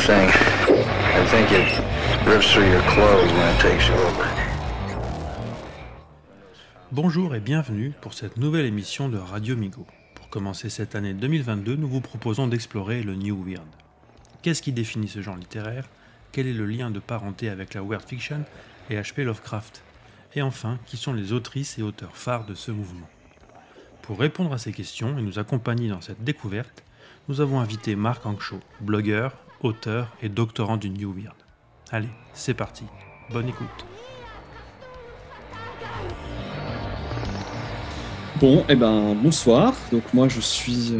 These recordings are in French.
thing. I think it rips through your clothes when it takes you over. Bonjour et bienvenue pour cette nouvelle émission de Radio Migo. Pour commencer cette année 2022, nous vous proposons d'explorer le New Weird. Qu'est-ce qui définit ce genre littéraire ? Quel est le lien de parenté avec la Weird Fiction et H.P. Lovecraft ? Et enfin, qui sont les autrices et auteurs phares de ce mouvement ? Pour répondre à ces questions et nous accompagner dans cette découverte, nous avons invité Marc Ankshaw, blogueur, auteur et doctorant du New Weird. Allez, c'est parti, bonne écoute. Bonsoir. Donc moi je suis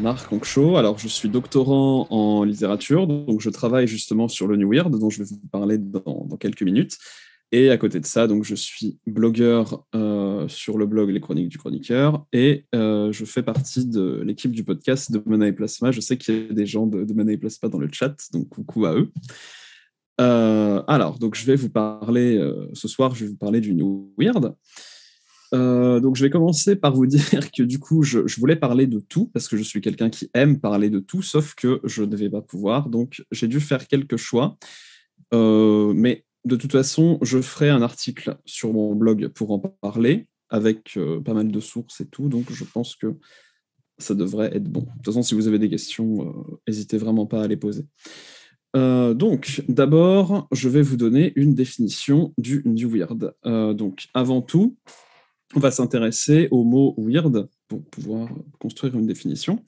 Marc Ankshaw. Alors je suis doctorant en littérature, donc je travaille justement sur le New Weird dont je vais vous parler dans quelques minutes. Et à côté de ça, donc je suis blogueur sur le blog Les Chroniques du Chroniqueur et je fais partie de l'équipe du podcast de Mana et Plasma. Je sais qu'il y a des gens de Mana et Plasma dans le chat, donc coucou à eux. Alors, donc je vais vous parler ce soir, je vais vous parler du New Weird. Donc je vais commencer par vous dire que du coup je voulais parler de tout parce que je suis quelqu'un qui aime parler de tout, sauf que je ne vais pas pouvoir, donc j'ai dû faire quelques choix, mais de toute façon je ferai un article sur mon blog pour en parler avec pas mal de sources et tout, donc je pense que ça devrait être bon. De toute façon si vous avez des questions, n'hésitez vraiment pas à les poser. Donc d'abord je vais vous donner une définition du New Weird. Donc avant tout on va s'intéresser au mot weird pour pouvoir construire une définition.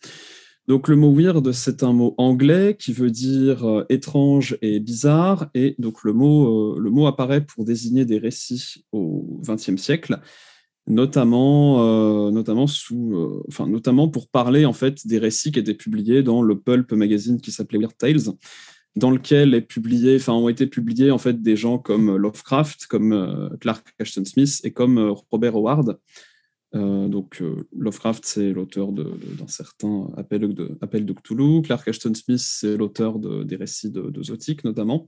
Donc le mot weird, c'est un mot anglais qui veut dire étrange et bizarre, et donc le mot apparaît pour désigner des récits au XXe siècle, notamment pour parler en fait des récits qui étaient publiés dans le pulp magazine qui s'appelait Weird Tales, dans lequel ont été publiés en fait des gens comme Lovecraft, comme Clark Ashton Smith et comme Robert Howard. Lovecraft, c'est l'auteur d'un certain Appel de Cthulhu. Clark Ashton Smith, c'est l'auteur des récits de Zotic notamment.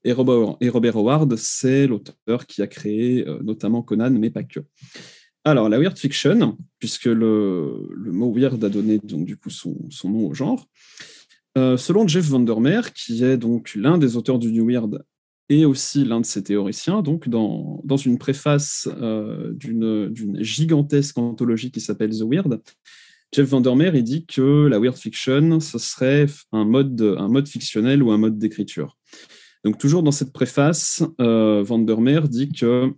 Et Robert Howard, c'est l'auteur qui a créé notamment Conan, mais pas que. Alors, la weird fiction, puisque le mot weird a donné donc du coup son nom au genre. Selon Jeff Vandermeer, qui est donc l'un des auteurs du New Weird et aussi l'un de ses théoriciens, donc dans une préface d'une gigantesque anthologie qui s'appelle The Weird, Jeff Vandermeer il dit que la weird fiction, ce serait un mode fictionnel ou un mode d'écriture. Donc toujours dans cette préface, Vandermeer dit que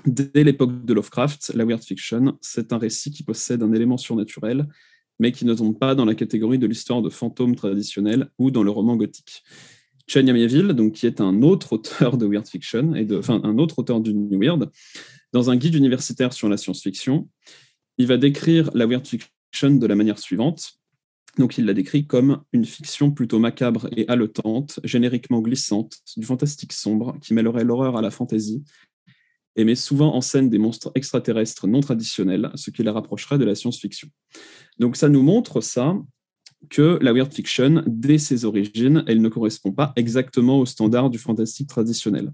dès l'époque de Lovecraft, la weird fiction, c'est un récit qui possède un élément surnaturel, mais qui ne tombe pas dans la catégorie de l'histoire de fantômes traditionnelle ou dans le roman gothique. Chen Yamieville, donc, qui est un autre auteur de weird fiction, un autre auteur du New Weird, dans un guide universitaire sur la science-fiction, il va décrire la weird fiction de la manière suivante. Donc, il la décrit comme une fiction plutôt macabre et haletante, génériquement glissante, du fantastique sombre, qui mêlerait l'horreur à la fantaisie, et met souvent en scène des monstres extraterrestres non traditionnels, ce qui la rapprocherait de la science-fiction. Donc ça nous montre ça, que la weird fiction, dès ses origines, elle ne correspond pas exactement aux standards du fantastique traditionnel.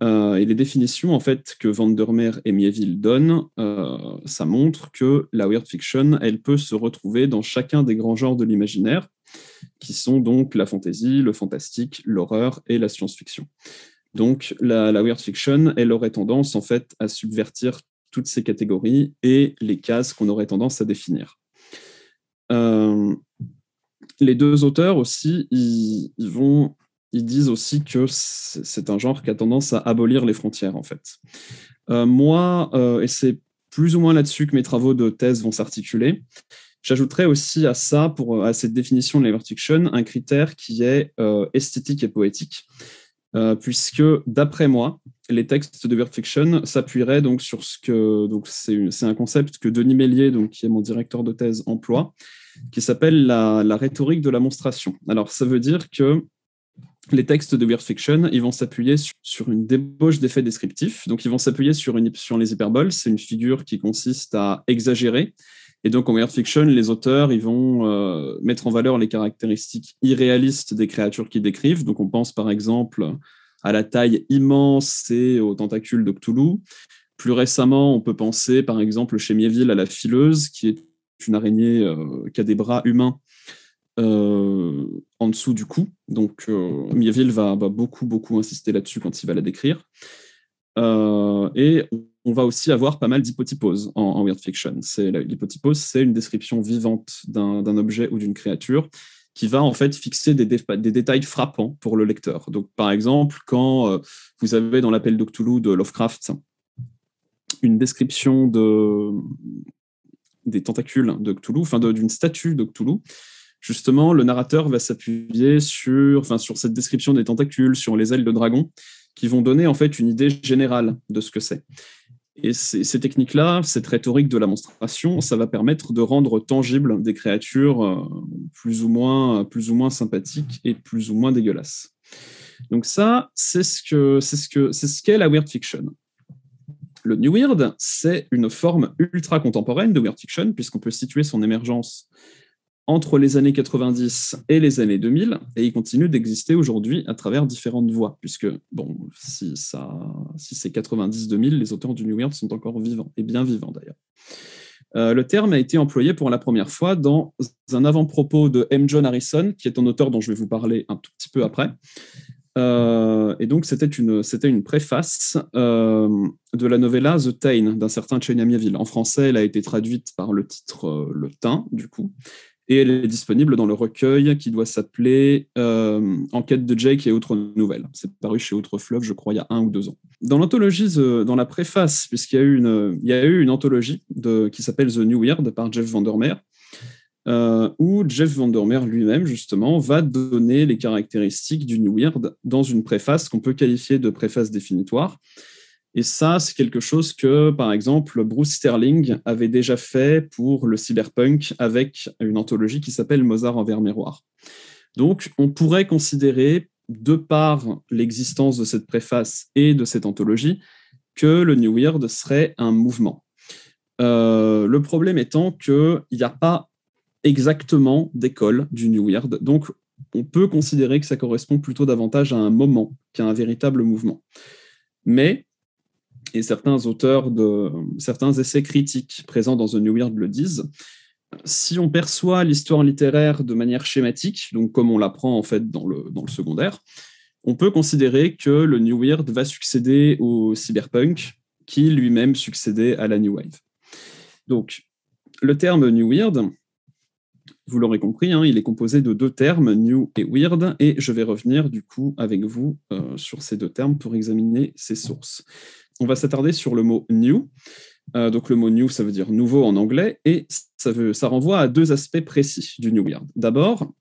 Et les définitions en fait, que Vandermeer et Mieville donnent, ça montre que la weird fiction, elle peut se retrouver dans chacun des grands genres de l'imaginaire, qui sont donc la fantasy, le fantastique, l'horreur et la science-fiction. Donc la weird fiction, elle aurait tendance en fait à subvertir toutes ces catégories et les cases qu'on aurait tendance à définir. Les deux auteurs aussi, ils disent aussi que c'est un genre qui a tendance à abolir les frontières en fait. Moi, et c'est plus ou moins là-dessus que mes travaux de thèse vont s'articuler, j'ajouterais aussi à ça, à cette définition de la weird fiction, un critère qui est esthétique et poétique. Puisque, d'après moi, les textes de weird fiction s'appuieraient donc sur c'est un concept que Denis Mélier, donc, qui est mon directeur de thèse, emploie, qui s'appelle la rhétorique de la monstration. Alors, ça veut dire que les textes de weird fiction, ils vont s'appuyer sur une débauche d'effets descriptifs. Donc, ils vont s'appuyer sur les hyperboles. C'est une figure qui consiste à exagérer. Et donc, en weird fiction, les auteurs ils vont mettre en valeur les caractéristiques irréalistes des créatures qu'ils décrivent. Donc, on pense par exemple à la taille immense et aux tentacules de Cthulhu. Plus récemment, on peut penser par exemple chez Mieville à la fileuse, qui est une araignée qui a des bras humains en dessous du cou. Donc, Mieville va beaucoup insister là-dessus quand il va la décrire. Et on va aussi avoir pas mal d'hypotyposes en weird fiction. L'hypotypose, c'est une description vivante d'un objet ou d'une créature qui va en fait fixer des détails frappants pour le lecteur. Donc, par exemple, quand vous avez dans l'Appel de Cthulhu de Lovecraft une description des tentacules de Cthulhu, enfin d'une statue de Cthulhu, justement, le narrateur va s'appuyer sur cette description des tentacules, sur les ailes de dragon, qui vont donner en fait une idée générale de ce que c'est. Et ces techniques-là, cette rhétorique de la monstration, ça va permettre de rendre tangibles des créatures plus ou moins sympathiques et plus ou moins dégueulasses. Donc ça, c'est ce qu'est la weird fiction. Le New Weird, c'est une forme ultra contemporaine de weird fiction, puisqu'on peut situer son émergence entre les années 90 et les années 2000, et il continue d'exister aujourd'hui à travers différentes voies, puisque, bon, si c'est 90-2000, les auteurs du New Weird sont encore vivants, et bien vivants d'ailleurs. Le terme a été employé pour la première fois dans un avant-propos de M. John Harrison, qui est un auteur dont je vais vous parler un tout petit peu après. Et donc, c'était une préface de la novella The Tain, d'un certain Chenya Mieville. En français, elle a été traduite par le titre Le Tain, du coup, et elle est disponible dans le recueil qui doit s'appeler Enquête de Jake et autres nouvelles. C'est paru chez Autre Fleuve, je crois, il y a 1 ou 2 ans. Dans l'anthologie, dans la préface, puisqu'il y a eu une anthologie qui s'appelle The New Weird par Jeff Vandermeer, où Jeff Vandermeer lui-même, justement, va donner les caractéristiques du New Weird dans une préface qu'on peut qualifier de préface définitoire. Et ça, c'est quelque chose que, par exemple, Bruce Sterling avait déjà fait pour le cyberpunk avec une anthologie qui s'appelle Mozart envers miroir. Donc, on pourrait considérer, de par l'existence de cette préface et de cette anthologie, que le New Weird serait un mouvement. Le problème étant qu'il n'y a pas exactement d'école du New Weird, donc on peut considérer que ça correspond plutôt davantage à un moment qu'à un véritable mouvement. Mais, et certains essais critiques présents dans The New Weird le disent, si on perçoit l'histoire littéraire de manière schématique, donc comme on l'apprend en fait dans le secondaire, on peut considérer que le New Weird va succéder au cyberpunk, qui lui-même succédait à la New Wave. Donc, le terme New Weird, vous l'aurez compris, hein, il est composé de 2 termes, New et Weird, et je vais revenir du coup avec vous sur ces 2 termes pour examiner ces sources. On va s'attarder sur le mot New. Donc le mot New, ça veut dire nouveau en anglais, et ça renvoie à 2 aspects précis du New Weird. D'abord,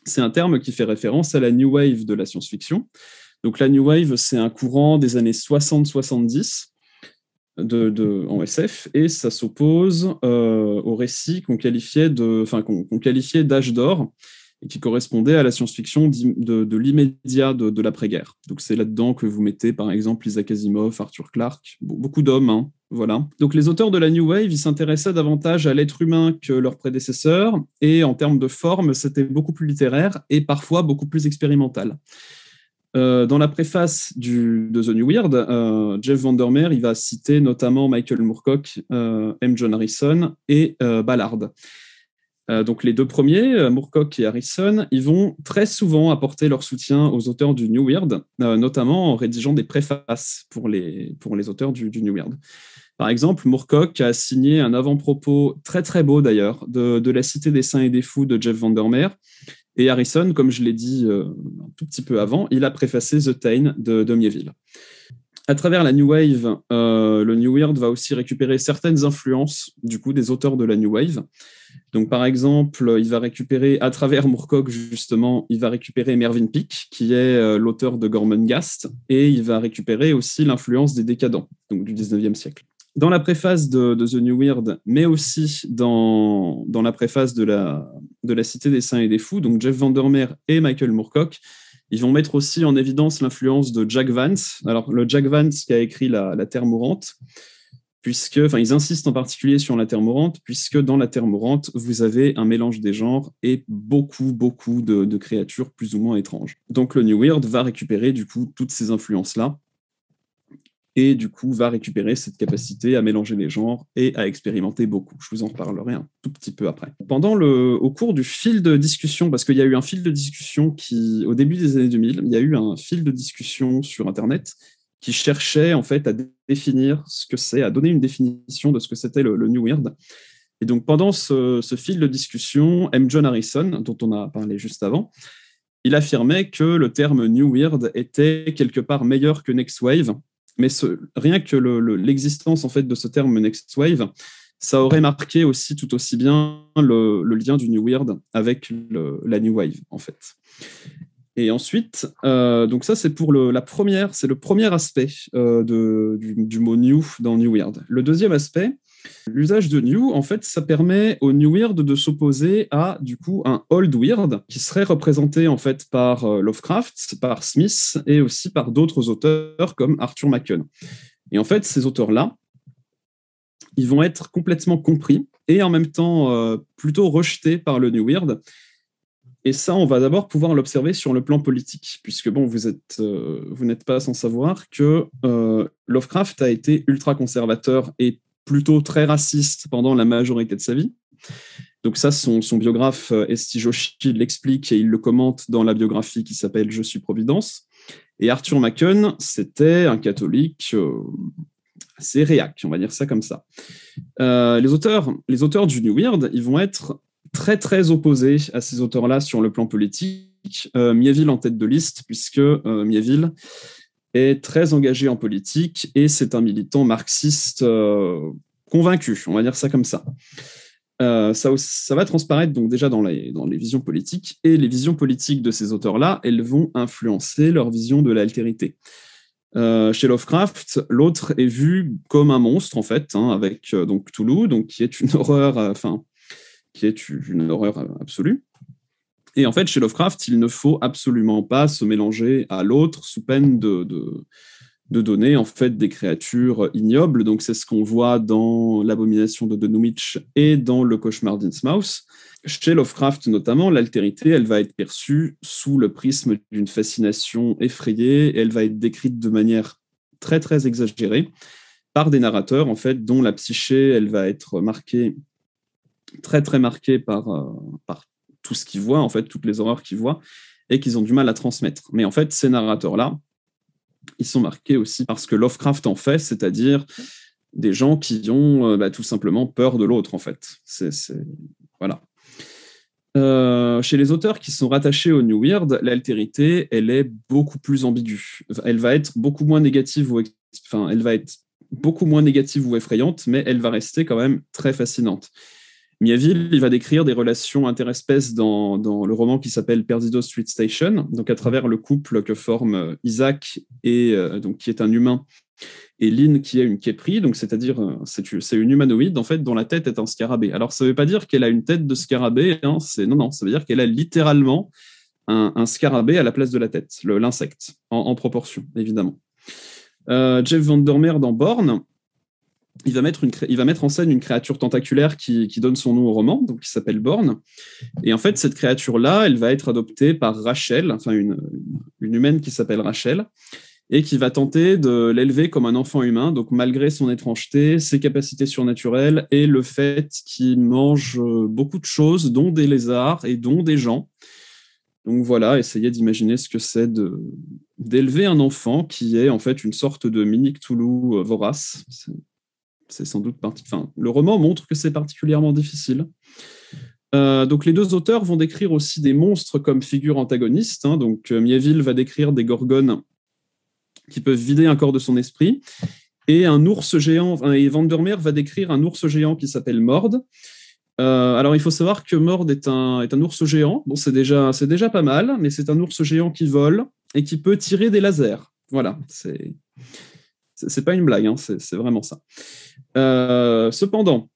c'est un terme qui fait référence à la New Wave de la science-fiction. Donc la New Wave, c'est un courant des années 60-70 en SF, et ça s'oppose au récit qu'on qualifiait d'âge d'or, et qui correspondait à la science-fiction de l'immédiat de l'après-guerre. Donc c'est là-dedans que vous mettez par exemple Isaac Asimov, Arthur Clarke, beaucoup d'hommes, hein, voilà. Donc les auteurs de la New Wave, ils s'intéressaient davantage à l'être humain que leurs prédécesseurs, et en termes de forme, c'était beaucoup plus littéraire et parfois beaucoup plus expérimental. Dans la préface de The New Weird, Jeff Vandermeer, il va citer notamment Michael Moorcock, M. John Harrison et Ballard. Donc les 2 premiers, Moorcock et Harrison, ils vont très souvent apporter leur soutien aux auteurs du New Weird, notamment en rédigeant des préfaces pour les auteurs du New Weird. Par exemple, Moorcock a signé un avant-propos très très beau d'ailleurs de La Cité des Saints et des Fous de Jeff Vandermeer, et Harrison, comme je l'ai dit un tout petit peu avant, il a préfacé The Tain de Mieville. À travers la New Wave, le New Weird va aussi récupérer certaines influences du coup des auteurs de la New Wave. Donc par exemple, il va récupérer, à travers Moorcock justement, il va récupérer Mervyn Peake, qui est l'auteur de Gormenghast, et il va récupérer aussi l'influence des décadents, donc du 19e siècle. Dans la préface de The New Weird, mais aussi dans la préface de la Cité des Saints et des Fous, donc Jeff Vandermeer et Michael Moorcock, ils vont mettre aussi en évidence l'influence de Jack Vance. Alors, le Jack Vance qui a écrit La Terre mourante, ils insistent en particulier sur La Terre mourante, puisque dans La Terre mourante, vous avez un mélange des genres et beaucoup de créatures plus ou moins étranges. Donc, le New Weird va récupérer du coup toutes ces influences-là et du coup va récupérer cette capacité à mélanger les genres et à expérimenter beaucoup. Je vous en reparlerai un tout petit peu après. Au cours du fil de discussion, parce qu'il y a eu un fil de discussion au début des années 2000, il y a eu un fil de discussion sur Internet qui cherchait en fait à définir ce que c'est, à donner une définition de ce que c'était le New Weird. Et donc pendant ce fil de discussion, M. John Harrison, dont on a parlé juste avant, il affirmait que le terme New Weird était quelque part meilleur que Next Wave, mais rien que l'existence en fait de ce terme Next Wave, ça aurait marqué aussi tout aussi bien le lien du New Weird avec la New Wave en fait. Et ensuite, donc ça c'est pour c'est le premier aspect du mot New dans New Weird. Le deuxième aspect, l'usage de New, en fait, ça permet au New Weird de s'opposer à, du coup, un Old Weird qui serait représenté, en fait, par Lovecraft, par Smith et aussi par d'autres auteurs comme Arthur Machen. Et en fait, ces auteurs-là, ils vont être complètement compris et en même temps plutôt rejetés par le New Weird. Et ça, on va d'abord pouvoir l'observer sur le plan politique, puisque bon, vous n'êtes pas sans savoir que Lovecraft a été ultra conservateur et plutôt très raciste pendant la majorité de sa vie. Donc ça, son biographe Esti Joshi l'explique et il le commente dans la biographie qui s'appelle « Je suis Providence ». Et Arthur Machen, c'était un catholique assez réac, on va dire ça comme ça. Les auteurs du New Weird, ils vont être très très opposés à ces auteurs-là sur le plan politique. Miéville en tête de liste, puisque Miéville est très engagé en politique et c'est un militant marxiste convaincu, on va dire ça comme ça. Ça va transparaître donc déjà dans les visions politiques, et les visions politiques de ces auteurs-là, elles vont influencer leur vision de l'altérité. Chez Lovecraft, l'autre est vu comme un monstre en fait, avec donc Cthulhu, donc qui est une horreur, absolue. Et en fait, chez Lovecraft, il ne faut absolument pas se mélanger à l'autre sous peine de donner en fait des créatures ignobles. Donc c'est ce qu'on voit dans l'Abomination de Dunwich et dans Le Cauchemar d'Innsmouth. Chez Lovecraft notamment, l'altérité, elle va être perçue sous le prisme d'une fascination effrayée, et elle va être décrite de manière très très exagérée par des narrateurs en fait dont la psyché, elle va être marquée, très très marquée par tout ce qu'ils voient, en fait, toutes les horreurs qu'ils voient, et qu'ils ont du mal à transmettre. Mais en fait, ces narrateurs-là, ils sont marqués aussi par ce que Lovecraft en fait, c'est-à-dire des gens qui ont tout simplement peur de l'autre, en fait. Voilà. Chez les auteurs qui sont rattachés au New Weird, l'altérité, elle est beaucoup plus ambiguë. Elle va être beaucoup moins négative ou effrayante, mais elle va rester quand même très fascinante. Miéville, il va décrire des relations interespèces dans le roman qui s'appelle Perdido Street Station, donc à travers le couple que forment Isaac, donc, qui est un humain, et Lynn, qui est une Khepri, donc c'est-à-dire c'est une humanoïde en fait dont la tête est un scarabée. Alors ça ne veut pas dire qu'elle a une tête de scarabée, non, ça veut dire qu'elle a littéralement un scarabée à la place de la tête, l'insecte, en proportion, évidemment. Jeff Vandermeer dans Born, il va mettre en scène une créature tentaculaire qui donne son nom au roman, donc qui s'appelle Born. Et en fait, cette créature-là, elle va être adoptée par Rachel, enfin une humaine qui s'appelle Rachel, et qui va tenter de l'élever comme un enfant humain, donc malgré son étrangeté, ses capacités surnaturelles et le fait qu'il mange beaucoup de choses, dont des lézards et dont des gens. Donc voilà, essayez d'imaginer ce que c'est d'élever un enfant qui est en fait une sorte de mini Cthulhu vorace. C'est sans doute le roman montre que c'est particulièrement difficile. Donc les deux auteurs vont décrire aussi des monstres comme figures antagonistes. Donc Miéville va décrire des gorgones qui peuvent vider un corps de son esprit, et un ours géant, et Vandermeer va décrire un ours géant qui s'appelle Mord. Alors il faut savoir que Mord est un ours géant. Bon, c'est déjà pas mal, mais c'est un ours géant qui vole et qui peut tirer des lasers. Voilà, c'est pas une blague, c'est vraiment ça. Cependant,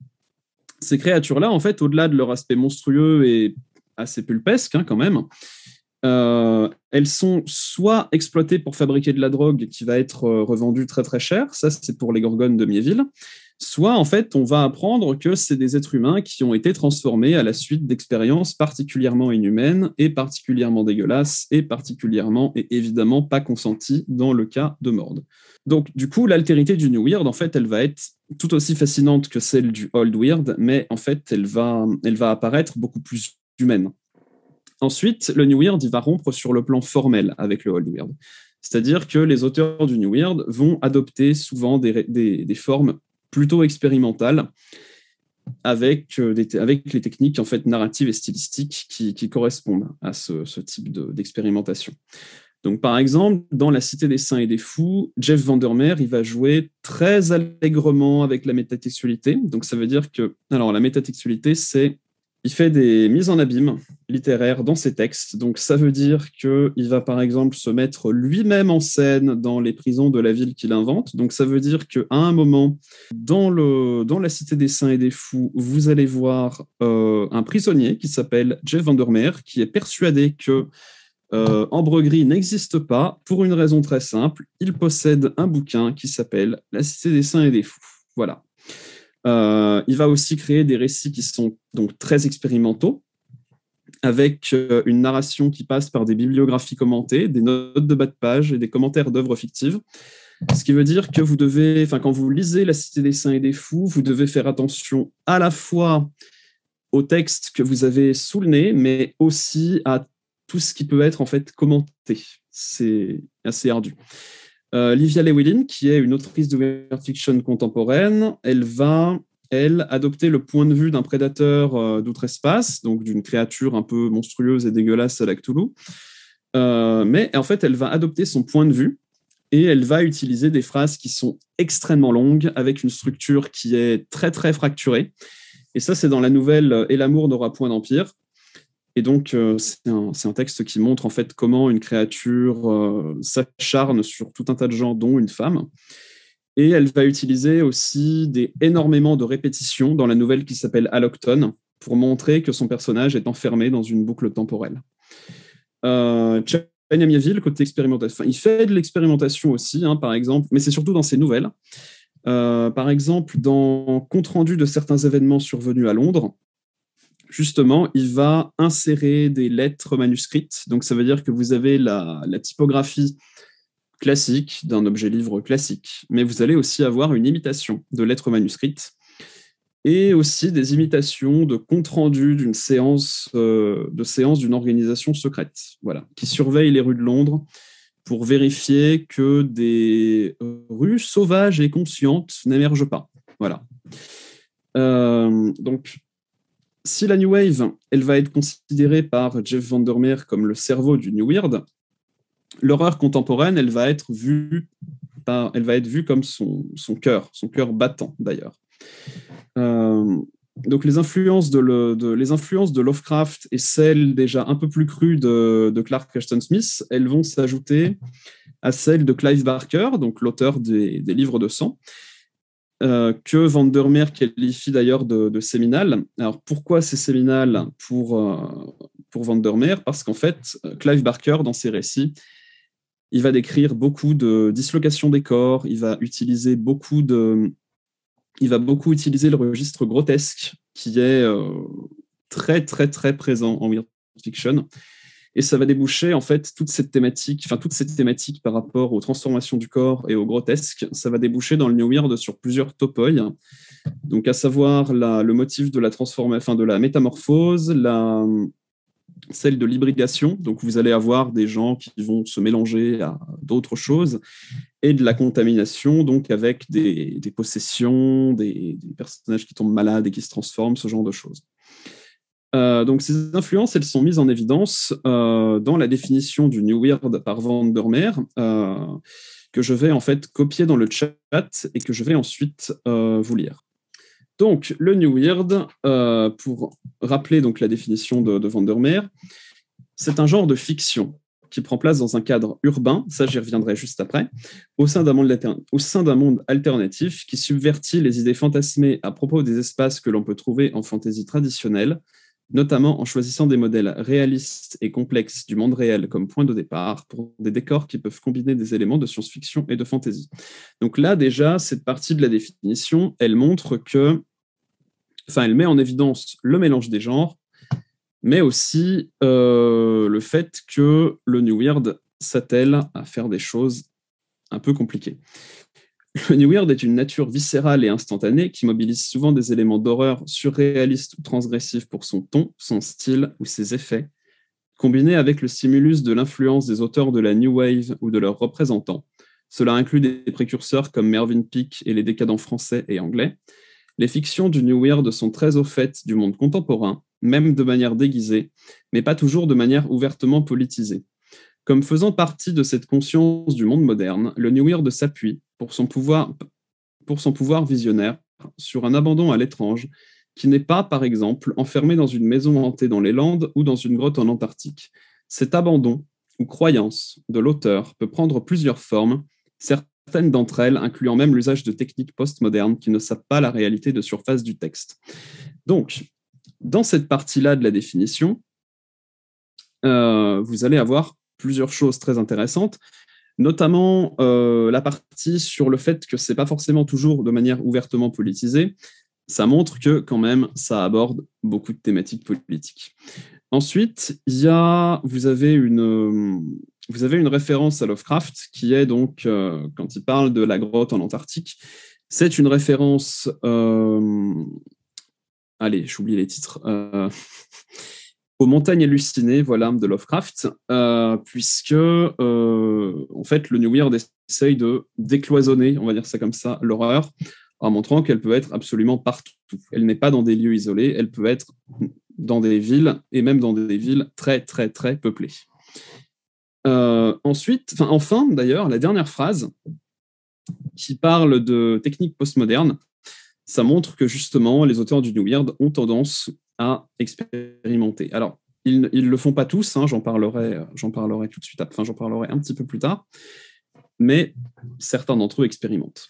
ces créatures-là, en fait, au-delà de leur aspect monstrueux et assez pulpesque, quand même, elles sont soit exploitées pour fabriquer de la drogue qui va être revendue très très cher, ça c'est pour les gorgones de Miéville, soit en fait on va apprendre que c'est des êtres humains qui ont été transformés à la suite d'expériences particulièrement inhumaines et particulièrement dégueulasses et particulièrement et évidemment pas consenties dans le cas de Mord. Donc du coup l'altérité du New Weird en fait elle va être tout aussi fascinante que celle du Old Weird, mais en fait elle va apparaître beaucoup plus humaine. Ensuite, le New Weird il va rompre sur le plan formel avec le Old Weird. C'est-à-dire que les auteurs du New Weird vont adopter souvent des formes plutôt expérimentales avec les techniques en fait, narratives et stylistiques qui correspondent à ce type d'expérimentation. Donc, par exemple, dans La Cité des Saints et des Fous, Jeff Vandermeer, il va jouer très allègrement avec la métatextualité. Donc, ça veut dire que... Alors, la métatextualité, c'est... Il fait des mises en abîme littéraires dans ses textes. Donc, ça veut dire qu'il va, par exemple, se mettre lui-même en scène dans les prisons de la ville qu'il invente. Donc, ça veut dire qu'à un moment, dans La Cité des Saints et des Fous, vous allez voir un prisonnier qui s'appelle Jeff Vandermeer, qui est persuadé que Ambre Gris n'existe pas pour une raison très simple. Il possède un bouquin qui s'appelle La Cité des Saints et des Fous. Voilà. Il va aussi créer des récits qui sont donc très expérimentaux, avec une narration qui passe par des bibliographies commentées, des notes de bas de page et des commentaires d'œuvres fictives. Ce qui veut dire que vous devez, quand vous lisez La Cité des Saints et des Fous, vous devez faire attention à la fois au texte que vous avez sous le nez, mais aussi à tout ce qui peut être en fait commenté. C'est assez ardu. Livia Llewellyn, qui est une autrice de weird fiction contemporaine, elle va, adopter le point de vue d'un prédateur d'outre-espace, donc d'une créature un peu monstrueuse et dégueulasse à la Cthulhu. Mais en fait, elle va adopter son point de vue et elle va utiliser des phrases qui sont extrêmement longues, avec une structure qui est très, très fracturée. Et ça, c'est dans la nouvelle « Et l'amour n'aura point d'empire ». Et donc, c'est un texte qui montre en fait comment une créature s'acharne sur tout un tas de gens, dont une femme. Et elle va utiliser aussi énormément de répétitions dans la nouvelle qui s'appelle Allochthone, pour montrer que son personnage est enfermé dans une boucle temporelle. Chania Miéville, côté expérimentation, il fait de l'expérimentation aussi, par exemple, mais c'est surtout dans ses nouvelles. Par exemple, dans Compte rendu de certains événements survenus à Londres, justement, il va insérer des lettres manuscrites. Donc, ça veut dire que vous avez la typographie classique d'un objet-livre classique, mais vous allez aussi avoir une imitation de lettres manuscrites et aussi des imitations de comptes rendus d'une séance d'une organisation secrète, voilà, qui surveille les rues de Londres pour vérifier que des rues sauvages et conscientes n'émergent pas. Voilà. Donc, si la New Wave, elle va être considérée par Jeff Vandermeer comme le cerveau du New Weird, l'horreur contemporaine, elle va être vue comme son cœur battant d'ailleurs. Donc les influences de Lovecraft et celles déjà un peu plus crues de Clark Ashton Smith, elles vont s'ajouter à celles de Clive Barker, donc l'auteur des livres de sang, que Vandermeer qualifie d'ailleurs de séminal. Alors pourquoi c'est séminal pour Vandermeer? Parce qu'en fait, Clive Barker, dans ses récits, il va décrire beaucoup de dislocation des corps, il va beaucoup utiliser le registre grotesque qui est très, très, très présent en weird fiction. Et ça va déboucher, en fait, toute cette thématique par rapport aux transformations du corps et au grotesque, ça va déboucher dans le New Weird sur plusieurs topoi. Donc, à savoir le motif de de la métamorphose, celle de l'hybridation. Donc, vous allez avoir des gens qui vont se mélanger à d'autres choses, et de la contamination, donc avec des possessions, des personnages qui tombent malades et qui se transforment, ce genre de choses. Donc ces influences, elles sont mises en évidence dans la définition du New Weird par Vandermeer, que je vais en fait copier dans le chat et que je vais ensuite vous lire. Donc le New Weird, pour rappeler donc la définition de Vandermeer, c'est un genre de fiction qui prend place dans un cadre urbain, ça j'y reviendrai juste après, au sein d'un monde alternatif qui subvertit les idées fantasmées à propos des espaces que l'on peut trouver en fantaisie traditionnelle, notamment en choisissant des modèles réalistes et complexes du monde réel comme point de départ pour des décors qui peuvent combiner des éléments de science-fiction et de fantasy. Donc là, déjà, cette partie de la définition, elle montre que, elle met en évidence le mélange des genres, mais aussi le fait que le New Weird s'attelle à faire des choses un peu compliquées. Le New Weird est une nature viscérale et instantanée qui mobilise souvent des éléments d'horreur surréalistes ou transgressifs pour son ton, son style ou ses effets, combinés avec le stimulus de l'influence des auteurs de la New Wave ou de leurs représentants. Cela inclut des précurseurs comme Mervyn Peake et les décadents français et anglais. Les fictions du New Weird sont très au fait du monde contemporain, même de manière déguisée, mais pas toujours de manière ouvertement politisée. Comme faisant partie de cette conscience du monde moderne, le New Weird s'appuie, pour son pouvoir visionnaire, sur un abandon à l'étrange, qui n'est pas, par exemple, enfermé dans une maison hantée dans les Landes ou dans une grotte en Antarctique. Cet abandon, ou croyance, de l'auteur peut prendre plusieurs formes, certaines d'entre elles incluant même l'usage de techniques postmodernes qui ne sapent pas la réalité de surface du texte. Donc, dans cette partie-là de la définition, vous allez avoir plusieurs choses très intéressantes, notamment la partie sur le fait que ce n'est pas forcément toujours de manière ouvertement politisée. Ça montre que, quand même, ça aborde beaucoup de thématiques politiques. Ensuite, vous avez une référence à Lovecraft, qui est donc, quand il parle de la grotte en Antarctique, c'est une référence... Allez, j'oublie les titres... aux montagnes hallucinées, voilà, de Lovecraft, puisque, en fait, le New Weird essaye de décloisonner, on va dire ça comme ça, l'horreur, en montrant qu'elle peut être absolument partout. Elle n'est pas dans des lieux isolés, elle peut être dans des villes, et même dans des villes très, très, très peuplées. Enfin, d'ailleurs, la dernière phrase, qui parle de techniques postmodernes, ça montre que, justement, les auteurs du New Weird ont tendance à expérimenter. Alors, ils ne le font pas tous, hein, j'en parlerai tout de suite, j'en parlerai un petit peu plus tard, mais certains d'entre eux expérimentent.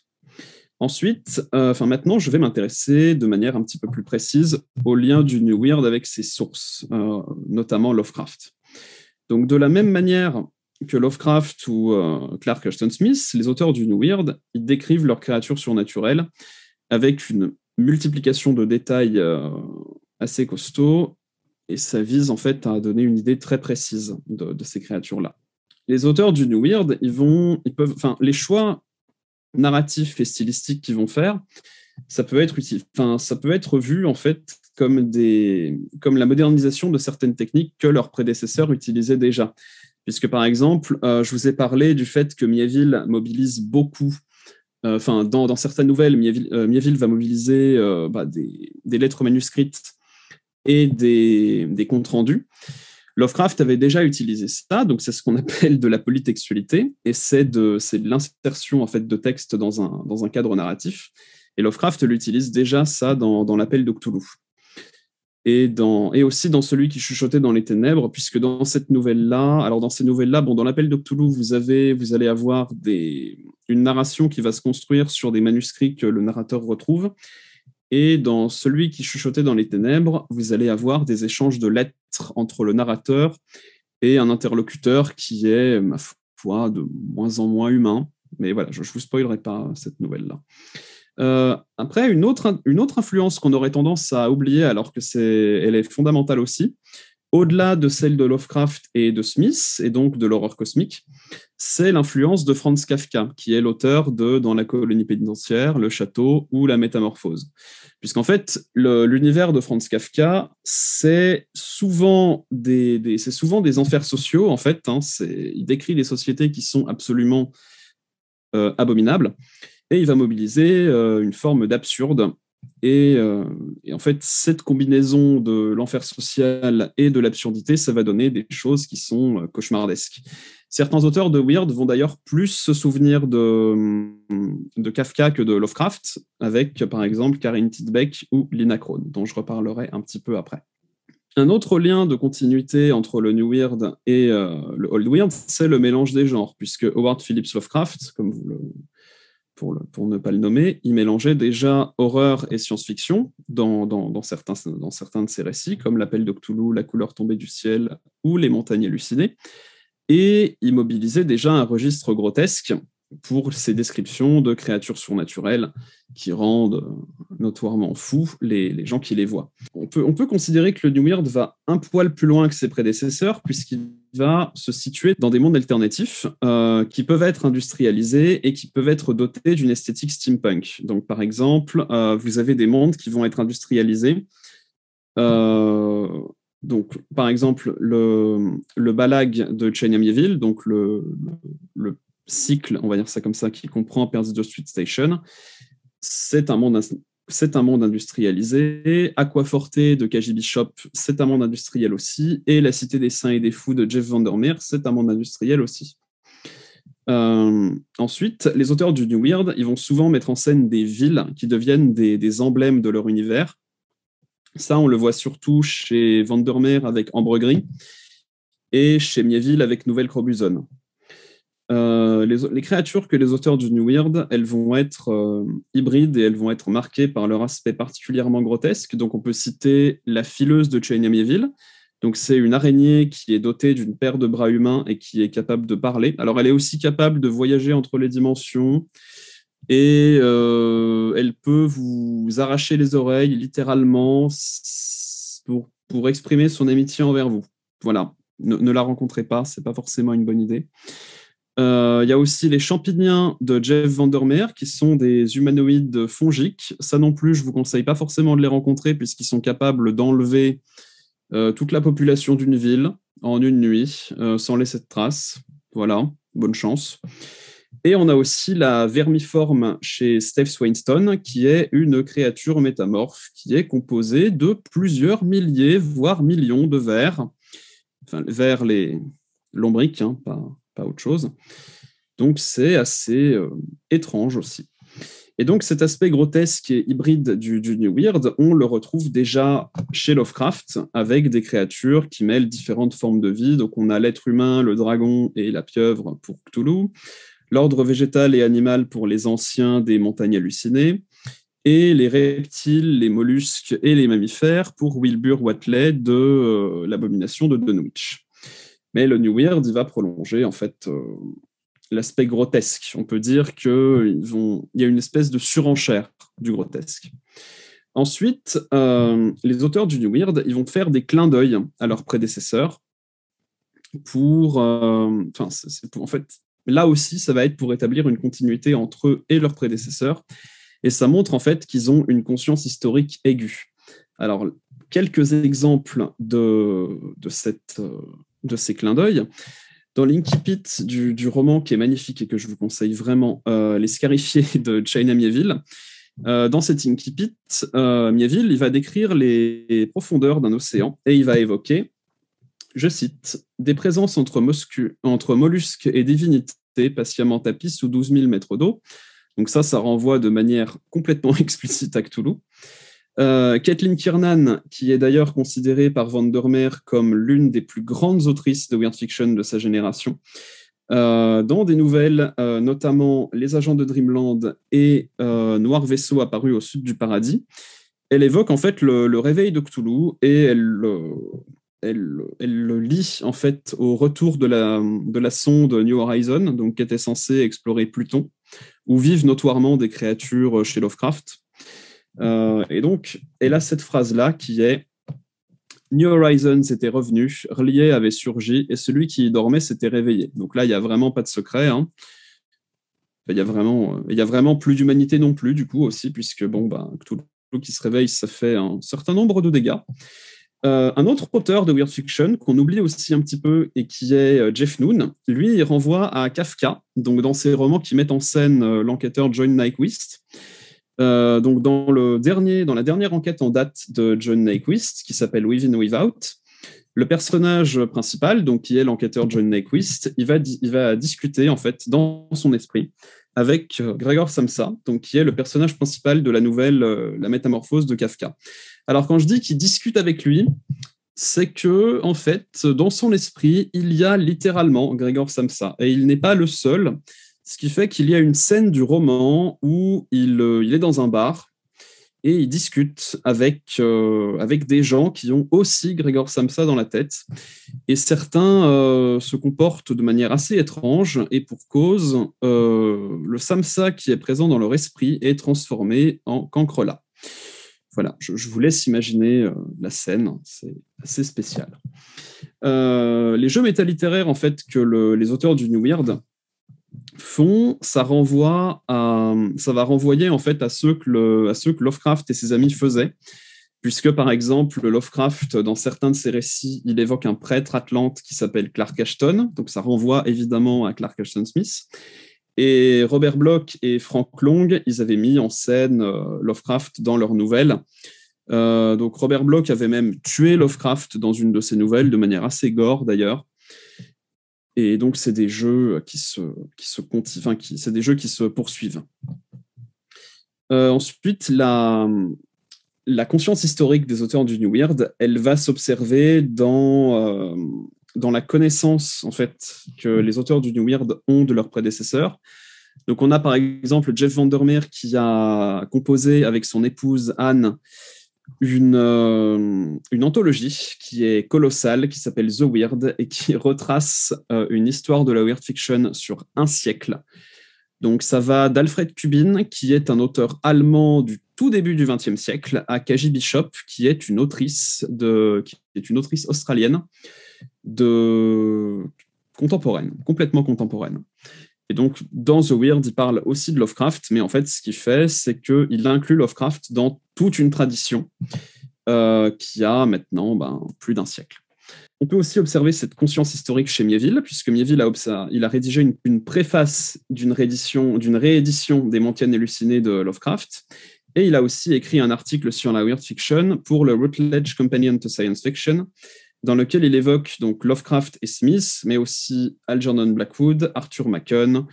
Ensuite, maintenant, je vais m'intéresser de manière un petit peu plus précise au lien du New Weird avec ses sources, notamment Lovecraft. Donc, de la même manière que Lovecraft ou Clark Ashton Smith, les auteurs du New Weird, ils décrivent leurs créatures surnaturelles avec une multiplication de détails assez costaud, et ça vise en fait à donner une idée très précise de ces créatures-là. Les auteurs du New Weird, les choix narratifs et stylistiques qu'ils vont faire, ça peut être utile. Ça peut être vu en fait comme la modernisation de certaines techniques que leurs prédécesseurs utilisaient déjà. Puisque par exemple, je vous ai parlé du fait que Mieville mobilise beaucoup. Dans certaines nouvelles, Mieville va mobiliser des lettres manuscrites et des comptes rendus. Lovecraft avait déjà utilisé ça, donc c'est ce qu'on appelle de la polytextualité, et c'est de l'insertion en fait de texte dans un cadre narratif. Et Lovecraft l'utilise déjà ça dans l'Appel de Cthulhu. Et aussi dans celui qui chuchotait dans les ténèbres, puisque dans ces nouvelles-là, dans l'Appel de Cthulhu, vous allez avoir une narration qui va se construire sur des manuscrits que le narrateur retrouve. Et dans celui qui chuchotait dans les ténèbres, vous allez avoir des échanges de lettres entre le narrateur et un interlocuteur qui est, ma foi, de moins en moins humain. Mais voilà, je ne vous spoilerai pas cette nouvelle-là. Après, une autre influence qu'on aurait tendance à oublier, alors que elle est fondamentale aussi, au-delà de celle de Lovecraft et de Smith, et donc de l'horreur cosmique, c'est l'influence de Franz Kafka, qui est l'auteur de Dans la colonie pénitentiaire, Le Château ou La Métamorphose. Puisqu'en fait, l'univers de Franz Kafka, c'est souvent des enfers sociaux, en fait. Il décrit des sociétés qui sont absolument abominables, et il va mobiliser une forme d'absurde. Et en fait, cette combinaison de l'enfer social et de l'absurdité, ça va donner des choses qui sont cauchemardesques. Certains auteurs de Weird vont d'ailleurs plus se souvenir de Kafka que de Lovecraft, avec par exemple Karin Tidbeck ou Lina Kron, dont je reparlerai un petit peu après. Un autre lien de continuité entre le New Weird et le Old Weird, c'est le mélange des genres, puisque Howard Phillips Lovecraft, comme pour ne pas le nommer, il mélangeait déjà horreur et science-fiction dans certains de ses récits, comme L'Appel de Cthulhu, La couleur tombée du ciel ou Les montagnes hallucinées, et il mobilisait déjà un registre grotesque pour ses descriptions de créatures surnaturelles qui rendent notoirement fous les gens qui les voient. On peut considérer que le New Weird va un poil plus loin que ses prédécesseurs, puisqu'il va se situer dans des mondes alternatifs qui peuvent être industrialisés et qui peuvent être dotés d'une esthétique steampunk. Donc, par exemple, vous avez des mondes qui vont être industrialisés. Donc, par exemple, le Balag de Chain Amieville, donc le cycle, on va dire ça comme ça, qui comprend Perdido Street Station, c'est un monde industrialisé. Aquaforte de KG Bishop, c'est un monde industriel aussi. Et La Cité des Saints et des Fous de Jeff Vandermeer, c'est un monde industriel aussi. Ensuite, les auteurs du New Weird, ils vont souvent mettre en scène des villes qui deviennent des emblèmes de leur univers. Ça, on le voit surtout chez Vandermeer avec Ambre Gris et chez Mieville avec Nouvelle Crobuzon. Les créatures que les auteurs du New Weird, elles vont être hybrides et elles vont être marquées par leur aspect particulièrement grotesque. Donc, on peut citer la fileuse de Chain Amieville. Donc, c'est une araignée qui est dotée d'une paire de bras humains et qui est capable de parler. Alors, elle est aussi capable de voyager entre les dimensions et elle peut vous arracher les oreilles littéralement pour exprimer son amitié envers vous. Voilà, ne la rencontrez pas, c'est pas forcément une bonne idée. Il y a aussi les champignons de Jeff Vandermeer, qui sont des humanoïdes fongiques. Ça non plus, je ne vous conseille pas forcément de les rencontrer, puisqu'ils sont capables d'enlever toute la population d'une ville en une nuit, sans laisser de traces. Voilà, bonne chance. Et on a aussi la vermiforme chez Steve Swainston, qui est une créature métamorphe, qui est composée de plusieurs milliers, voire millions de vers. Enfin, vers les lombriques, hein, pas autre chose. Donc, c'est assez étrange aussi. Et donc, cet aspect grotesque et hybride du New Weird, on le retrouve déjà chez Lovecraft, avec des créatures qui mêlent différentes formes de vie. Donc, on a l'être humain, le dragon et la pieuvre pour Cthulhu, l'ordre végétal et animal pour les anciens des montagnes hallucinées, et les reptiles, les mollusques et les mammifères pour Wilbur Whateley de l'abomination de Dunwich. Mais le New Weird, il va prolonger en fait l'aspect grotesque. On peut dire qu'il y a une espèce de surenchère du grotesque. Ensuite, les auteurs du New Weird, ils vont faire des clins d'œil à leurs prédécesseurs en fait, là aussi, ça va être pour établir une continuité entre eux et leurs prédécesseurs. Et ça montre en fait qu'ils ont une conscience historique aiguë. Alors, quelques exemples de ces clins d'œil. Dans l'incipit du roman qui est magnifique et que je vous conseille vraiment, Les Scarifiés de China Mieville, dans cet incipit, Mieville, il va décrire les profondeurs d'un océan et il va évoquer, je cite, « des présences entre mollusques et divinités patiemment tapis sous 12 000 mètres d'eau ». Donc ça renvoie de manière complètement explicite à Cthulhu. Caitlin Kiernan, qui est d'ailleurs considérée par Vandermeer comme l'une des plus grandes autrices de weird fiction de sa génération, dans des nouvelles, notamment Les Agents de Dreamland et Noir Vaisseau apparu au sud du paradis, elle évoque en fait le réveil de Cthulhu et elle le lie en fait au retour de la sonde New Horizon, donc qui était censée explorer Pluton, où vivent notoirement des créatures chez Lovecraft. Et donc, elle a cette phrase-là qui est « New Horizons était revenu, Relié avait surgi, et celui qui y dormait s'était réveillé ». Donc là, il n'y a vraiment pas de secret. Hein. Il y a vraiment plus d'humanité non plus, du coup, aussi, puisque Cthulhu qui se réveille, ça fait un certain nombre de dégâts. Un autre auteur de weird fiction qu'on oublie aussi un petit peu et qui est Jeff Noon, lui, il renvoie à Kafka, donc dans ses romans qui mettent en scène l'enquêteur John Nyquist. Donc dans la dernière enquête en date de John Nyquist, qui s'appelle Within Without, le personnage principal, donc qui est l'enquêteur John Nyquist, il va discuter en fait dans son esprit avec Gregor Samsa, donc qui est le personnage principal de la nouvelle La Métamorphose de Kafka. Alors quand je dis qu'il discute avec lui, c'est que en fait dans son esprit il y a littéralement Gregor Samsa et il n'est pas le seul. Ce qui fait qu'il y a une scène du roman où il est dans un bar et il discute avec des gens qui ont aussi Gregor Samsa dans la tête. Et certains se comportent de manière assez étrange, et pour cause, le Samsa qui est présent dans leur esprit est transformé en cancrelat. Voilà, je vous laisse imaginer la scène, c'est assez spécial. Les jeux métalittéraires en fait, que les auteurs du New Weird font, ça va renvoyer en fait à ceux que Lovecraft et ses amis faisaient, puisque par exemple Lovecraft, dans certains de ses récits, il évoque un prêtre atlante qui s'appelle Clark Ashton, donc ça renvoie évidemment à Clark Ashton Smith. Et Robert Bloch et Frank Long, ils avaient mis en scène Lovecraft dans leurs nouvelles. Donc Robert Bloch avait même tué Lovecraft dans une de ses nouvelles, de manière assez gore d'ailleurs. Et donc, c'est des jeux qui se poursuivent. Ensuite, la conscience historique des auteurs du New Weird, elle va s'observer dans la connaissance en fait, que les auteurs du New Weird ont de leurs prédécesseurs. Donc, on a par exemple Jeff Vandermeer qui a composé avec son épouse Anne une anthologie qui est colossale, qui s'appelle The Weird et qui retrace une histoire de la weird fiction sur un siècle. Donc ça va d'Alfred Kubin, qui est un auteur allemand du tout début du XXe siècle, à Kaji Bishop, qui est une autrice australienne complètement contemporaine. Et donc, dans The Weird, il parle aussi de Lovecraft, mais en fait, ce qu'il fait, c'est qu'il inclut Lovecraft dans toute une tradition qui a maintenant plus d'un siècle. On peut aussi observer cette conscience historique chez Miéville, puisque Miéville il a rédigé une préface d'une réédition des Montiennes hallucinées de Lovecraft, et il a aussi écrit un article sur la weird fiction pour le Routledge Companion to Science Fiction, dans lequel il évoque donc Lovecraft et Smith, mais aussi Algernon Blackwood, Arthur Machen,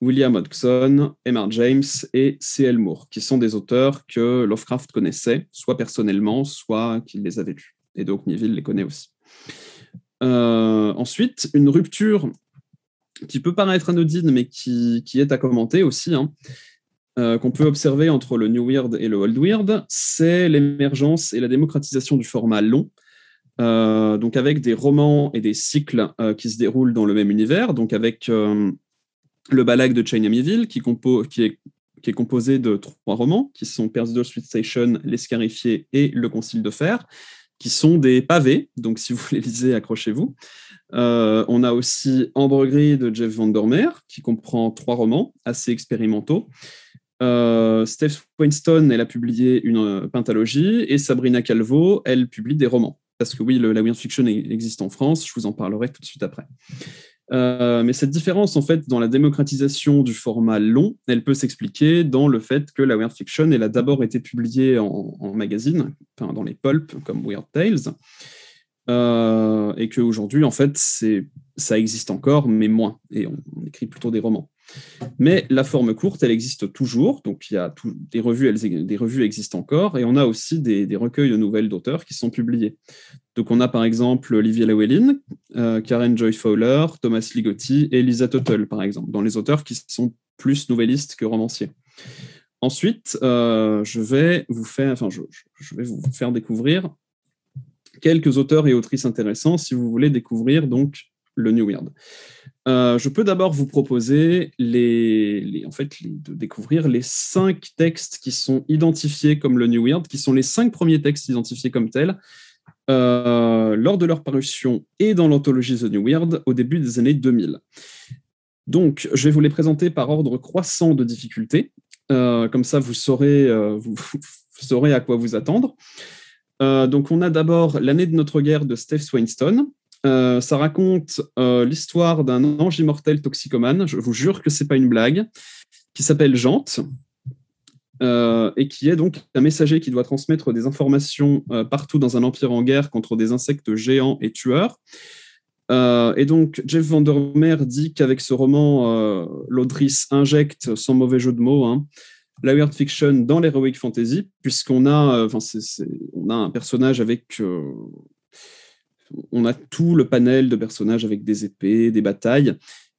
William Hodgson, M.R. James et C.L. Moore, qui sont des auteurs que Lovecraft connaissait, soit personnellement, soit qu'il les avait lus. Et donc Miéville les connaît aussi. Ensuite, une rupture qui peut paraître anodine, mais qui est à commenter aussi, qu'on peut observer entre le New Weird et le Old Weird, c'est l'émergence et la démocratisation du format long, donc avec des romans et des cycles qui se déroulent dans le même univers, donc avec le Balag de China Miéville, qui est composé de 3 romans, qui sont Perdido Street Station, Les Scarifiés et Le Concile de Fer, qui sont des pavés, donc si vous les lisez, accrochez-vous. On a aussi Ambre Gris de Jeff Vandermeer, qui comprend 3 romans assez expérimentaux. Steph Weinstein, elle a publié une pentalogie, et Sabrina Calvo, elle publie des romans. Parce que oui, la weird fiction existe en France, je vous en parlerai tout de suite après. Mais cette différence, en fait, dans la démocratisation du format long, elle peut s'expliquer dans le fait que la weird fiction, elle a d'abord été publiée en magazine, enfin, dans les pulps, comme Weird Tales, et qu'aujourd'hui, en fait, ça existe encore, mais moins, et on écrit plutôt des romans. Mais la forme courte, elle existe toujours, donc il y a des revues existent encore, et on a aussi des recueils de nouvelles d'auteurs qui sont publiés. Donc on a par exemple Olivier Llewellyn, Karen Joy Fowler, Thomas Ligotti et Lisa Tuttle, par exemple, dans les auteurs qui sont plus nouvellistes que romanciers. Ensuite, je vais vous faire découvrir quelques auteurs et autrices intéressants si vous voulez découvrir donc le New Weird. Je peux d'abord vous proposer de découvrir les 5 textes qui sont identifiés comme le New Weird, qui sont les 5 premiers textes identifiés comme tels lors de leur parution et dans l'anthologie The New Weird au début des années 2000. Donc, je vais vous les présenter par ordre croissant de difficulté. Comme ça, vous saurez à quoi vous attendre. Donc, on a d'abord L'année de notre guerre de Steph Weinstein. Ça raconte l'histoire d'un ange immortel toxicomane, je vous jure que c'est pas une blague, qui s'appelle Jante, et qui est donc un messager qui doit transmettre des informations partout dans un empire en guerre contre des insectes géants et tueurs. Et donc Jeff Vandermeer dit qu'avec ce roman, l'autrice injecte, sans mauvais jeu de mots, la weird fiction dans l'heroic fantasy, puisqu'on a, on a un personnage avec... on a tout le panel de personnages avec des épées, des batailles,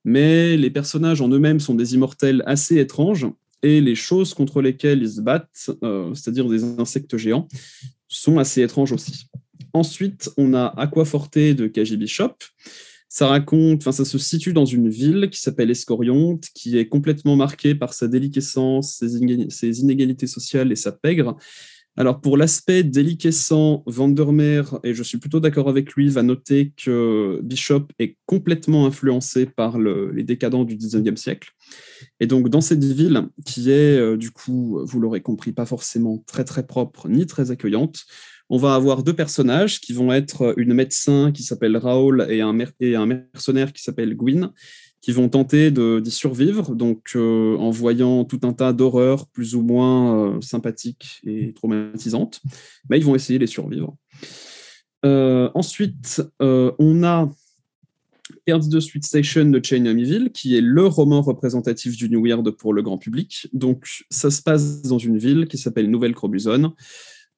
mais les personnages en eux-mêmes sont des immortels assez étranges, et les choses contre lesquelles ils se battent, c'est-à-dire des insectes géants, sont assez étranges aussi. Ensuite, on a Aquaforte de K.J. Bishop. Ça se situe dans une ville qui s'appelle Escorionte, qui est complètement marquée par sa déliquescence, ses inégalités sociales et sa pègre. Alors, pour l'aspect déliquescent, Vandermeer, et je suis plutôt d'accord avec lui, va noter que Bishop est complètement influencé par les décadents du 19e siècle. Et donc, dans cette ville, qui est, du coup, vous l'aurez compris, pas forcément très, très propre, ni très accueillante, on va avoir deux personnages qui vont être une médecin qui s'appelle Raoul et un mercenaire qui s'appelle Gwyn, qui vont tenter d'y survivre, donc en voyant tout un tas d'horreurs plus ou moins sympathiques et traumatisantes, mais ils vont essayer de les survivre. Ensuite, on a Perdido Sweet Station de Chain Amityville, qui est le roman représentatif du New Weird pour le grand public. Donc, ça se passe dans une ville qui s'appelle Nouvelle-Crobuzone,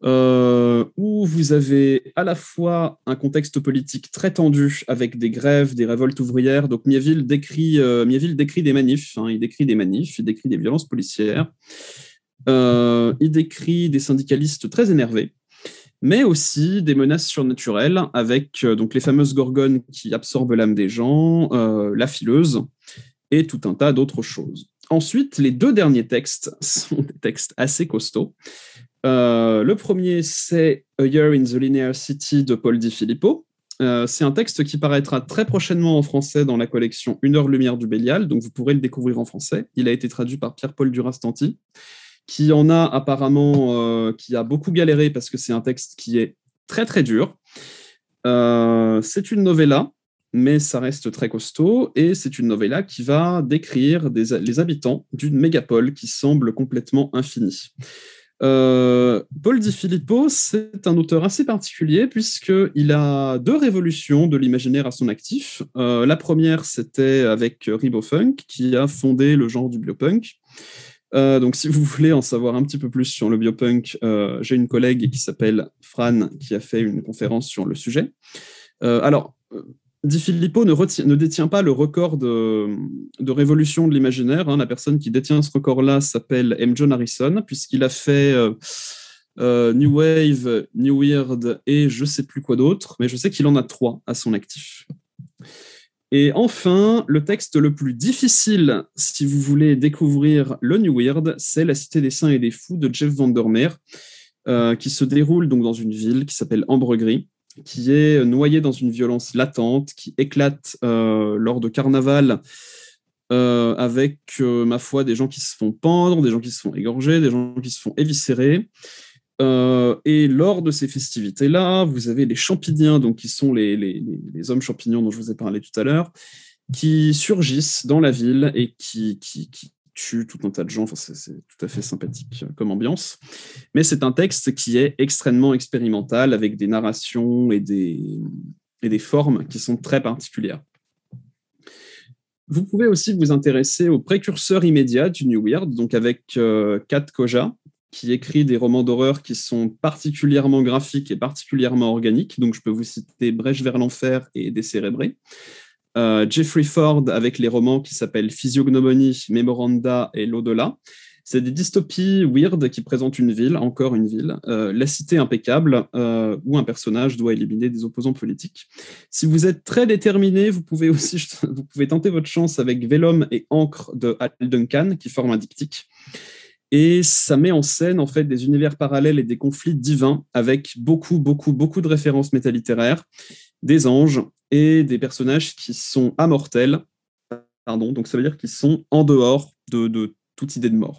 où vous avez à la fois un contexte politique très tendu avec des grèves, des révoltes ouvrières. Donc Mieville décrit des manifs, il décrit des manifs, il décrit des violences policières, il décrit des syndicalistes très énervés, mais aussi des menaces surnaturelles avec donc les fameuses gorgones qui absorbent l'âme des gens, la fileuse et tout un tas d'autres choses. Ensuite, les deux derniers textes sont des textes assez costauds. Le premier, c'est A Year in the Linear City de Paul Di Filippo. C'est un texte qui paraîtra très prochainement en français dans la collection Une heure lumière du Bélial, donc vous pourrez le découvrir en français. Il a été traduit par Pierre-Paul Durastanti, qui en a apparemment, qui a beaucoup galéré parce que c'est un texte qui est très très dur. C'est une novella, mais ça reste très costaud, et c'est une novella qui va décrire les habitants d'une mégapole qui semble complètement infinie. Paul Di Filippo, c'est un auteur assez particulier puisqu'il a deux révolutions de l'imaginaire à son actif. La première, c'était avec Ribofunk, qui a fondé le genre du biopunk. Donc, si vous voulez en savoir un petit peu plus sur le biopunk, j'ai une collègue qui s'appelle Fran, qui a fait une conférence sur le sujet. Di Filippo ne détient pas le record de révolution de l'imaginaire. La personne qui détient ce record-là s'appelle M. John Harrison, puisqu'il a fait New Wave, New Weird et je ne sais plus quoi d'autre, mais je sais qu'il en a 3 à son actif. Et enfin, le texte le plus difficile, si vous voulez découvrir le New Weird, c'est La Cité des Saints et des Fous de Jeff Vandermeer, qui se déroule donc dans une ville qui s'appelle Ambre-Gris, qui est noyée dans une violence latente, qui éclate lors de carnaval avec, ma foi, des gens qui se font pendre, des gens qui se font égorger, des gens qui se font éviscérer. Et lors de ces festivités-là, vous avez les champignons, donc qui sont les hommes champignons dont je vous ai parlé tout à l'heure, qui surgissent dans la ville et qui tue tout un tas de gens. Enfin, c'est tout à fait sympathique comme ambiance. Mais c'est un texte qui est extrêmement expérimental, avec des narrations et des formes qui sont très particulières. Vous pouvez aussi vous intéresser au précurseur immédiat du New Weird, donc avec Kat Koja, qui écrit des romans d'horreur qui sont particulièrement graphiques et particulièrement organiques. Donc je peux vous citer Brèche vers l'enfer et Décérébré. Jeffrey Ford avec les romans qui s'appellent Physiognomonie, Memoranda et L'au-delà. C'est des dystopies weird qui présentent une ville, encore une ville, la cité impeccable, où un personnage doit éliminer des opposants politiques. Si vous êtes très déterminé, vous pouvez tenter votre chance avec Vellum et Encre de Al Duncan, qui forment un diptyque. Et ça met en scène en fait des univers parallèles et des conflits divins avec beaucoup de références métalittéraires, des anges et des personnages qui sont amortels, donc ça veut dire qu'ils sont en dehors de toute idée de mort.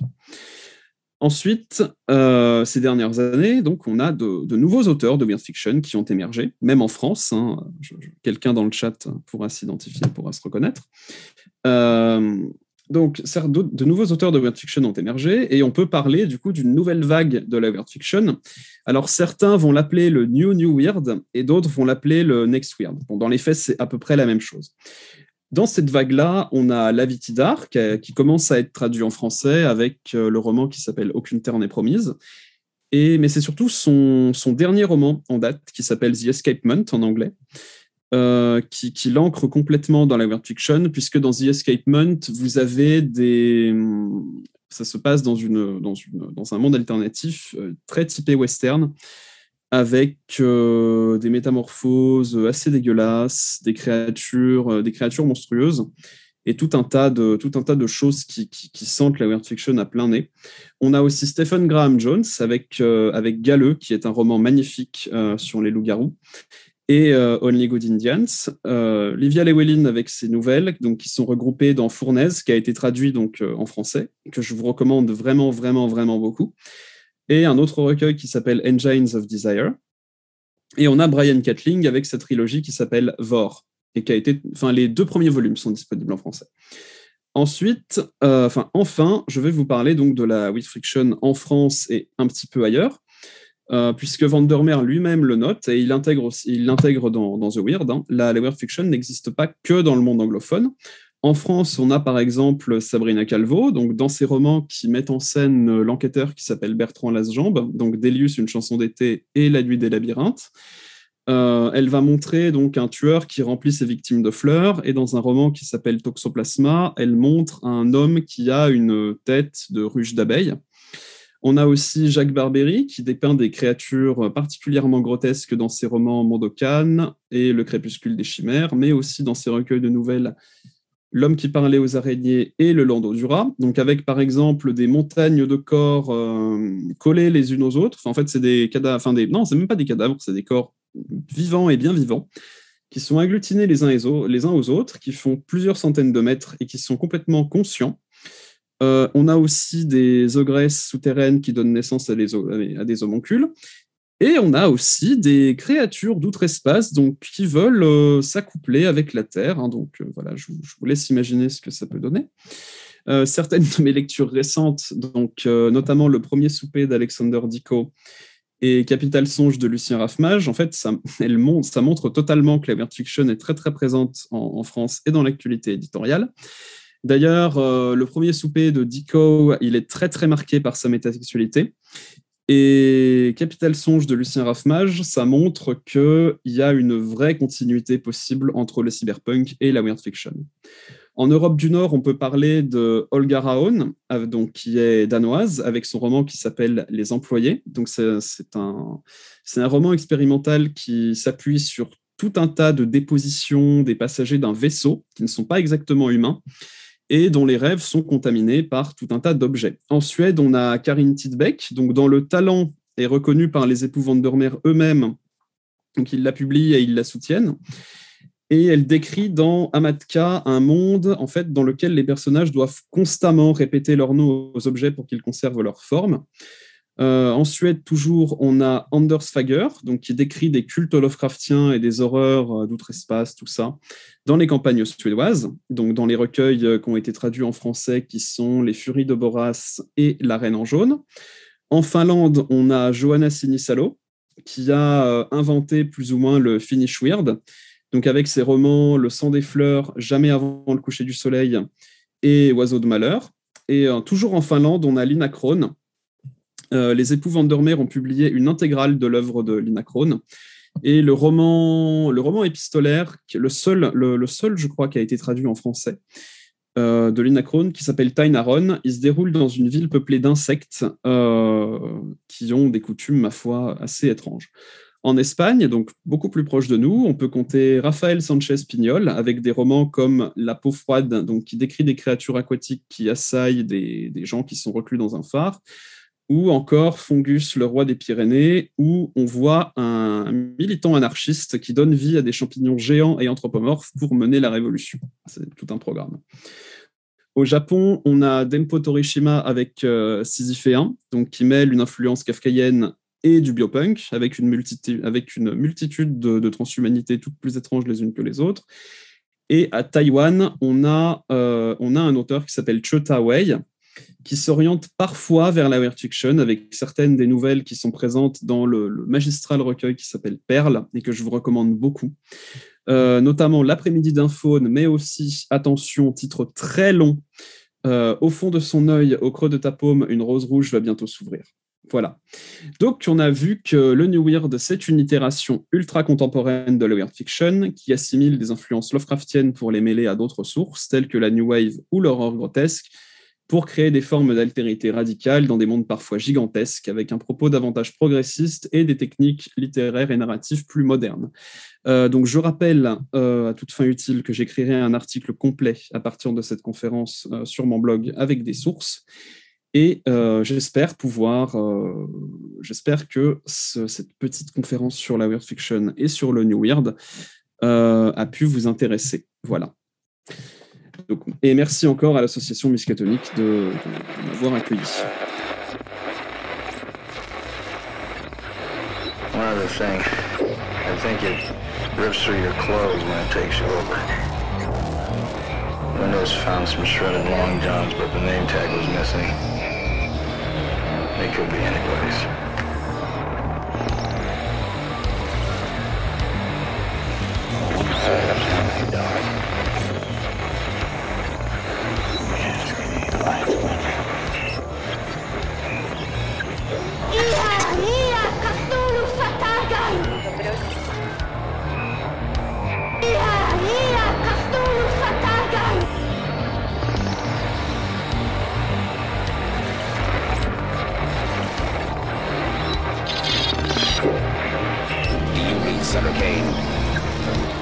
Ensuite, ces dernières années, donc, on a de nouveaux auteurs de weird fiction qui ont émergé, même en France. Quelqu'un dans le chat pourra s'identifier, pourra se reconnaître. Donc, de nouveaux auteurs de weird fiction ont émergé et on peut parler du coup d'une nouvelle vague de la weird fiction. Alors, certains vont l'appeler le New Weird et d'autres vont l'appeler le Next Weird. Bon, dans les faits, c'est à peu près la même chose. Dans cette vague-là, on a La Vitidar qui commence à être traduit en français avec le roman qui s'appelle Aucune terre n'est promise. Mais c'est surtout son dernier roman en date qui s'appelle The Escapement en anglais, qui l'ancre complètement dans la weird fiction, puisque dans The Escapement, vous avez ça se passe dans un monde alternatif très typé western, avec des métamorphoses assez dégueulasses, des créatures monstrueuses, et tout un tas de choses qui sentent la weird fiction à plein nez. On a aussi Stephen Graham Jones avec Galeux, qui est un roman magnifique sur les loups-garous, et Only Good Indians. Livia Llewellyn avec ses nouvelles, donc, qui sont regroupées dans Fournaise, qui a été traduit donc, en français, que je vous recommande vraiment, vraiment, vraiment beaucoup. Et un autre recueil qui s'appelle Engines of Desire. Et on a Brian Catling avec sa trilogie qui s'appelle Vor, et qui a été, les 2 premiers volumes sont disponibles en français. Ensuite, enfin, je vais vous parler donc de la weird fiction en France et un petit peu ailleurs, puisque Vandermeer lui-même le note, et il l'intègre dans The Weird. La weird fiction n'existe pas que dans le monde anglophone. En France, on a par exemple Sabrina Calvo, donc dans ses romans qui mettent en scène l'enquêteur qui s'appelle Bertrand Lasjambe, donc Délius, une chanson d'été, et La nuit des labyrinthes. Elle va montrer donc un tueur qui remplit ses victimes de fleurs, et dans un roman qui s'appelle Toxoplasma, elle montre un homme qui a une tête de ruche d'abeilles. On a aussi Jacques Barbery qui dépeint des créatures particulièrement grotesques dans ses romans Mondokan et Le crépuscule des chimères, mais aussi dans ses recueils de nouvelles L'homme qui parlait aux araignées et Le landau du rat, donc avec par exemple des montagnes de corps collés les unes aux autres. En fait, c'est des cadavres, non, c'est même pas des cadavres, c'est des corps vivants et bien vivants qui sont agglutinés les uns aux autres, qui font plusieurs centaines de mètres et qui sont complètement conscients. On a aussi des ogresses souterraines qui donnent naissance à des homoncules. Et on a aussi des créatures d'outre-espace donc, qui veulent s'accoupler avec la Terre. Donc voilà, je vous laisse imaginer ce que ça peut donner. Certaines de mes lectures récentes, donc, notamment Le premier souper d'Alexander Dico et Capital songe de Lucien Raffmage, en fait, ça montre totalement que la weird fiction est très très présente en France et dans l'actualité éditoriale. D'ailleurs, le premier souper de Dico, il est très très marqué par sa métasexualité. Et Capital songe de Lucien Raffmage, ça montre qu'il y a une vraie continuité possible entre le cyberpunk et la weird fiction. En Europe du Nord, on peut parler de Olga Raon, donc, qui est danoise, avec son roman qui s'appelle Les Employés. Donc c'est un roman expérimental qui s'appuie sur tout un tas de dépositions des passagers d'un vaisseau qui ne sont pas exactement humains, et dont les rêves sont contaminés par tout un tas d'objets. En Suède, on a Karin Tidbeck, donc dont le talent est reconnu par les époux Vandermeer eux-mêmes, donc ils la publient et ils la soutiennent. Et elle décrit dans Amatka un monde en fait, dans lequel les personnages doivent constamment répéter leurs noms aux objets pour qu'ils conservent leur forme. En Suède, toujours, on a Anders Fager, donc, qui décrit des cultes Lovecraftiens et des horreurs d'outre-espace, tout ça, dans les campagnes suédoises, donc dans les recueils qui ont été traduits en français, qui sont Les Furies de Boras et La Reine en jaune. En Finlande, on a Johanna Sinisalo, qui a inventé plus ou moins le Finnish Weird, donc avec ses romans Le sang des fleurs, Jamais avant le coucher du soleil et Oiseau de malheur. Et toujours en Finlande, on a Lina Kron. Les époux Vandermeer ont publié une intégrale de l'œuvre de Lina Kron. Et le roman épistolaire, le seul, je crois, qui a été traduit en français, de Lina Kron, qui s'appelle Tainaron, il se déroule dans une ville peuplée d'insectes qui ont des coutumes, ma foi, assez étranges. En Espagne, donc beaucoup plus proche de nous, on peut compter Rafael Sanchez Pignol avec des romans comme La peau froide, donc, qui décrit des créatures aquatiques qui assaillent des gens qui sont reclus dans un phare, ou encore Fungus, le roi des Pyrénées, où on voit un militant anarchiste qui donne vie à des champignons géants et anthropomorphes pour mener la révolution. C'est tout un programme. Au Japon, on a Dempo Torishima avec Sisyphéen, donc, qui mêle une influence kafkaïenne et du biopunk, avec une multitude de transhumanités toutes plus étranges les unes que les autres. Et à Taïwan, on a un auteur qui s'appelle Cho Ta-Wei, qui s'oriente parfois vers la weird fiction, avec certaines des nouvelles qui sont présentes dans le magistral recueil qui s'appelle Perle, et que je vous recommande beaucoup. Notamment L'après-midi d'un faune, mais aussi, attention, titre très long, Au fond de son œil, au creux de ta paume, une rose rouge va bientôt s'ouvrir. Voilà. Donc, on a vu que le New Weird, c'est une itération ultra contemporaine de la weird fiction qui assimile des influences Lovecraftiennes pour les mêler à d'autres sources, telles que la New Wave ou l'horreur grotesque, pour créer des formes d'altérité radicale dans des mondes parfois gigantesques, avec un propos davantage progressiste et des techniques littéraires et narratives plus modernes. Donc, je rappelle à toute fin utile que j'écrirai un article complet à partir de cette conférence sur mon blog avec des sources. Et j'espère que cette petite conférence sur la weird fiction et sur le New Weird a pu vous intéresser. Voilà. Donc, et merci encore à l'association Miskatonic de m'avoir accueilli. One other thing, I think it rips through your clothes when it takes you over. Windows found some shredded long johns, but the name tag was missing. They could be anybody's. Do you mean Sutter Kane?